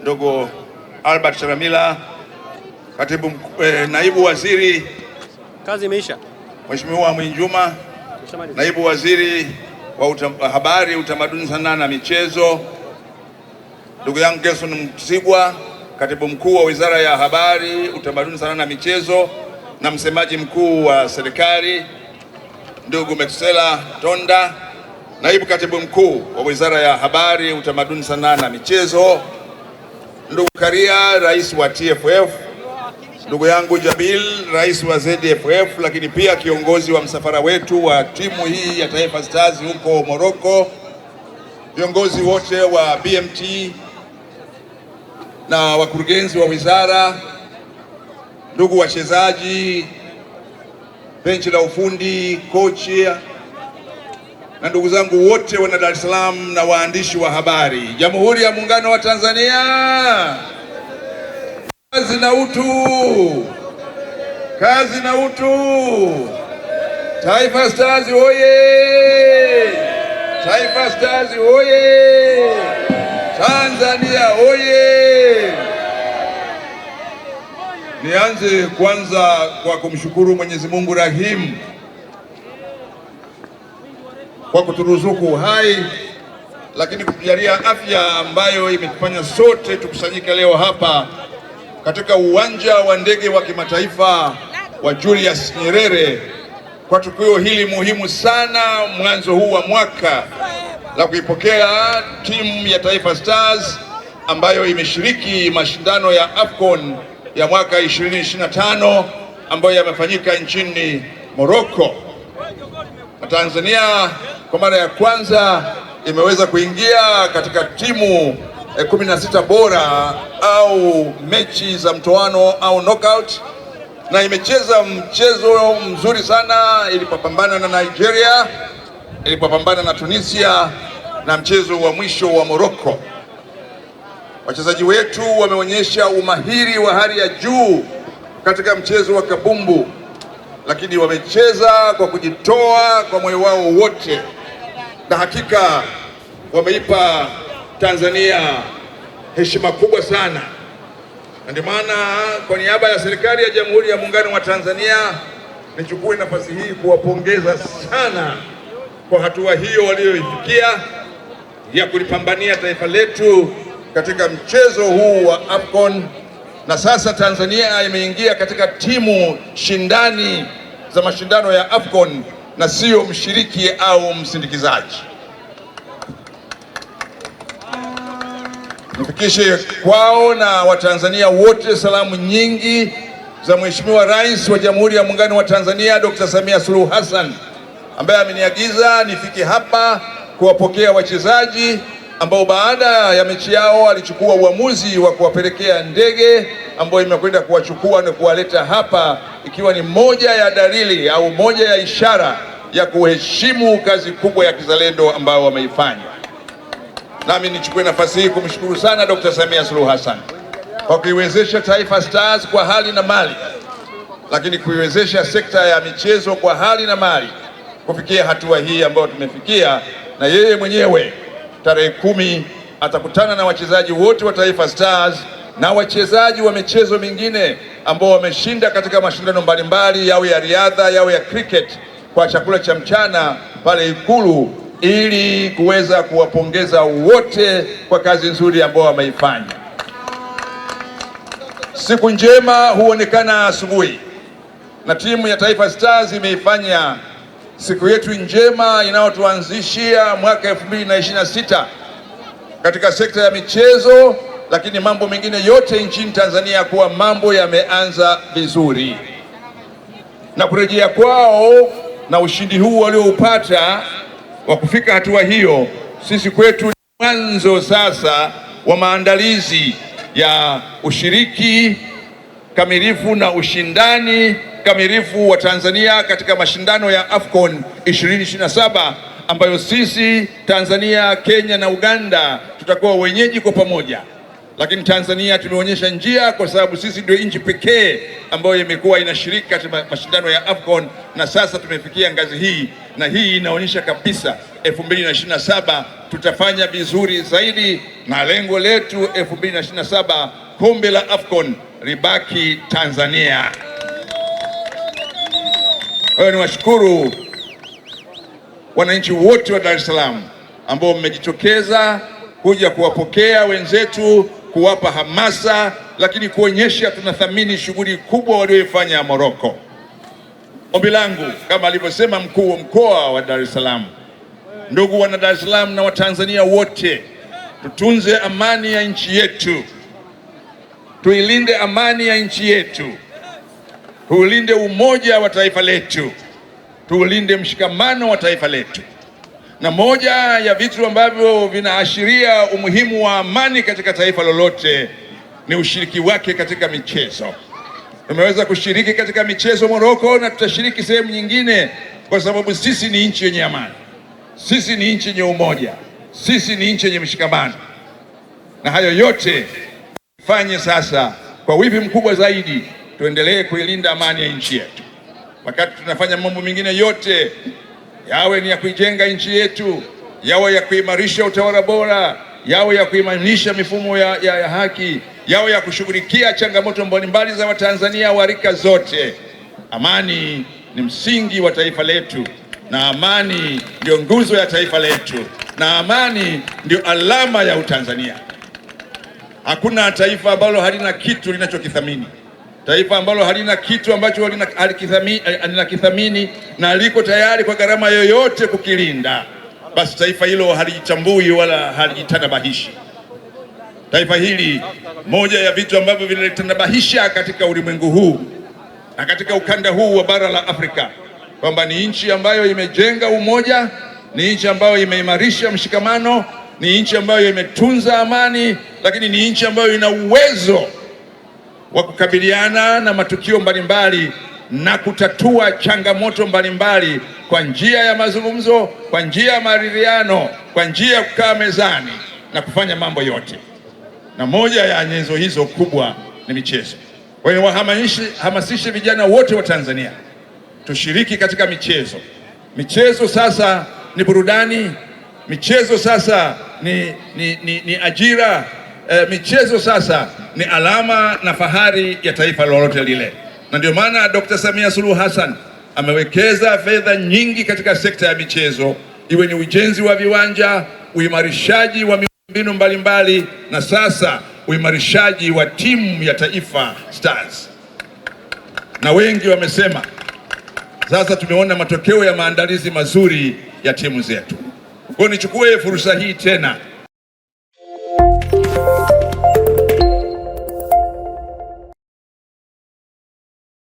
ndugu Albert Chalamila, naibu waziri. Kazi imeisha. Mheshimiwa Mwinjuma, naibu waziri wa habari, utamaduni, sanaa na michezo. Ndugu yangu Gerson Msigwa, katibu mkuu wa wizara ya habari, utamaduni, sanaa na michezo na msemaji mkuu wa serikali. Ndugu Metusela Tonda, naibu katibu mkuu wa wizara ya habari, utamaduni, sanaa na michezo. Ndugu Karia, rais wa TFF. Ndugu yangu Jabil, rais wa ZFF, lakini pia kiongozi wa msafara wetu wa timu hii ya Taifa Stars huko Morocco. Viongozi wote wa BMT na wakurugenzi wa wizara, ndugu wachezaji, benchi la ufundi, kochi, na ndugu zangu wote wana Dar es Salaam na waandishi wa habari. Jamhuri ya Muungano wa Tanzania, kazi na utu, kazi na utu. Taifa Stars oye! Taifa Stars oye! Tanzania oye! Nianze kwanza kwa kumshukuru Mwenyezi Mungu Rahim kwa kuturuzuku hai, lakini kutujalia afya ambayo imetufanya sote tukusanyike leo hapa katika uwanja wa ndege wa kimataifa wa Julius Nyerere kwa tukio hili muhimu sana, mwanzo huu wa mwaka, la kuipokea timu ya Taifa Stars ambayo imeshiriki mashindano ya AFCON ya mwaka 2025 ambayo yamefanyika nchini Morocco. Tanzania kwa mara ya kwanza imeweza kuingia katika timu 16 bora au mechi za mtoano au knockout, na imecheza mchezo mzuri sana ilipopambana na Nigeria, ilipopambana na Tunisia, na mchezo wa mwisho wa Morocco. Wachezaji wetu wameonyesha umahiri wa hali ya juu katika mchezo wa kabumbu, lakini wamecheza kwa kujitoa kwa moyo wao wote, na hakika wameipa Tanzania heshima kubwa sana. Na ndio maana kwa niaba ya serikali ya Jamhuri ya Muungano wa Tanzania nichukue nafasi hii kuwapongeza sana kwa hatua hiyo walioifikia ya kulipambania taifa letu katika mchezo huu wa AFCON. Na sasa Tanzania imeingia katika timu shindani za mashindano ya AFCON na sio mshiriki au msindikizaji. Nifikishe kwao na Watanzania wote salamu nyingi za Mheshimiwa Rais wa Jamhuri ya Muungano wa Tanzania Dr. Samia Suluhu Hassan, ambaye ameniagiza nifike hapa kuwapokea wachezaji ambao baada ya mechi yao alichukua uamuzi wa kuwapelekea ndege ambayo imekwenda kuwachukua na kuwaleta hapa, ikiwa ni moja ya dalili au moja ya ishara ya kuheshimu kazi kubwa ya kizalendo ambao wameifanya. Nami nichukue nafasi hii kumshukuru sana Dr. Samia Suluhu Hassan kwa kuiwezesha Taifa Stars kwa hali na mali, lakini kuiwezesha sekta ya michezo kwa hali na mali kufikia hatua hii ambayo tumefikia. Na yeye mwenyewe tarehe 10 atakutana na wachezaji wote wa Taifa Stars na wachezaji wa michezo mingine ambao wameshinda katika mashindano mbalimbali, yawe ya riadha, yawe ya cricket, kwa chakula cha mchana pale Ikulu, ili kuweza kuwapongeza wote kwa kazi nzuri ambao wameifanya. Siku njema huonekana asubuhi, na timu ya Taifa Stars imeifanya siku yetu njema inayotuanzishia mwaka 2026 katika sekta ya michezo, lakini mambo mengine yote nchini Tanzania kuwa mambo yameanza vizuri. Na kurejea kwao na ushindi huu walioupata wa kufika hatua hiyo, sisi kwetu ni mwanzo sasa wa maandalizi ya ushiriki kamilifu na ushindani kamilifu wa Tanzania katika mashindano ya AFCON 2027 ambayo sisi Tanzania, Kenya na Uganda tutakuwa wenyeji kwa pamoja. Lakini Tanzania tumeonyesha njia kwa sababu sisi ndio nchi pekee ambayo imekuwa inashiriki katika mashindano ya AFCON, na sasa tumefikia ngazi hii, na hii inaonyesha kabisa 2027 tutafanya vizuri zaidi, na lengo letu 2027 kombe la AFCON libaki Tanzania. Kwa hiyo niwashukuru wananchi wote wa Dar es Salaam ambao mmejitokeza kuja kuwapokea wenzetu, kuwapa hamasa, lakini kuonyesha tunathamini shughuli kubwa walioifanya Morocco. Ombi langu kama alivyosema mkuu wa mkoa wa Dar es Salaam, ndugu wana Dar es Salaam na Watanzania wote, tutunze amani ya nchi yetu, tuilinde amani ya nchi yetu, tuulinde umoja wa taifa letu, tuulinde mshikamano wa taifa letu. Na moja ya vitu ambavyo vinaashiria umuhimu wa amani katika taifa lolote ni ushiriki wake katika michezo. Tumeweza kushiriki katika michezo Morocco, na tutashiriki sehemu nyingine, kwa sababu sisi ni nchi yenye amani, sisi ni nchi yenye umoja, sisi ni nchi yenye mshikamano. Na hayo yote fanye sasa kwa wivu mkubwa zaidi, tuendelee kuilinda amani ya nchi yetu, wakati tunafanya mambo mengine yote, yawe ni ya kuijenga nchi yetu, yawe ya kuimarisha utawala bora, yawe ya kuimarisha mifumo ya haki, yawe ya kushughulikia changamoto mbalimbali za Watanzania wa rika zote. Amani ni msingi wa taifa letu, na amani ndio nguzo ya taifa letu, na amani ndio alama ya Utanzania. Hakuna taifa ambalo halina kitu linachokithamini. Taifa ambalo halina kitu ambacho linakithamini na liko tayari kwa gharama yoyote kukilinda, basi taifa hilo halijitambui wala halijitanabahishi. Taifa hili, moja ya vitu ambavyo vinalitanabahisha katika ulimwengu huu na katika ukanda huu wa bara la Afrika, kwamba ni nchi ambayo imejenga umoja, ni nchi ambayo imeimarisha mshikamano, ni nchi ambayo imetunza amani, lakini ni nchi ambayo ina uwezo wa kukabiliana na matukio mbalimbali na kutatua changamoto mbalimbali kwa njia ya mazungumzo, kwa njia ya maridhiano, kwa njia ya kukaa mezani na kufanya mambo yote. Na moja ya nyenzo hizo kubwa ni michezo. Kwa hiyo wahamasishe vijana wote wa Tanzania tushiriki katika michezo. Michezo sasa ni burudani, michezo sasa ni ajira, michezo sasa ni alama na fahari ya taifa lolote lile. Na ndio maana Dr. Samia Suluhu Hassan amewekeza fedha nyingi katika sekta ya michezo, iwe ni ujenzi wa viwanja, uimarishaji wa miundombinu mbalimbali, na sasa uimarishaji wa timu ya Taifa Stars. Na wengi wamesema sasa tumeona matokeo ya maandalizi mazuri ya timu zetu. Kwa hiyo nichukue fursa hii tena